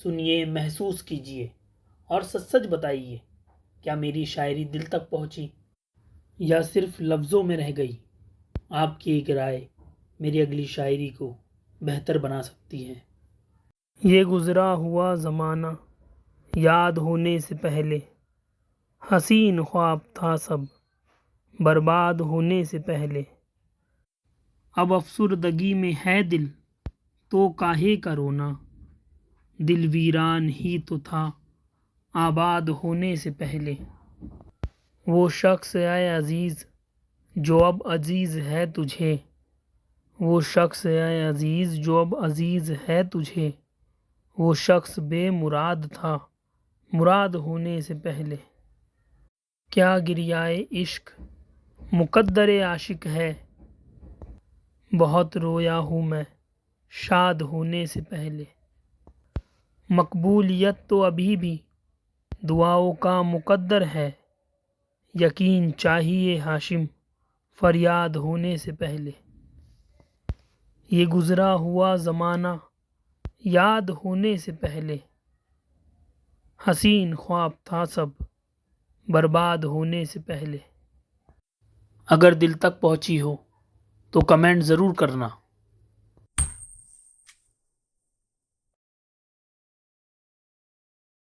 سنیے، محسوس کیجیے اور سچ سچ بتائیے، کیا میری شاعری دل تک پہنچی یا صرف لفظوں میں رہ گئی؟ آپ کی ایک رائے میری اگلی شاعری کو بہتر بنا سکتی ہے۔ یہ گزرا ہوا زمانہ یاد ہونے سے پہلے، حسین خواب تھا سب برباد ہونے سے پہلے۔ اب افسردگی میں ہے دل تو کاہے کا رونا، دل ویران ہی تو تھا آباد ہونے سے پہلے۔ وہ شخص اے عزیز جو اب عزیز ہے تجھے، وہ شخص اے عزیز جو اب عزیز ہے تجھے، وہ شخص بے مراد تھا مراد ہونے سے پہلے۔ کیا گریہائے عشق مقدر عاشق ہے، بہت رویا ہوں میں شاد ہونے سے پہلے۔ مقبولیت تو ابھی بھی دعاؤں کا مقدر ہے، یقین چاہیے ہاشم فریاد ہونے سے پہلے۔ یہ گزرا ہوا زمانہ یاد ہونے سے پہلے، حسین خواب تھا سب برباد ہونے سے پہلے۔ اگر دل تک پہنچی ہو تو کمنٹ ضرور کرنا۔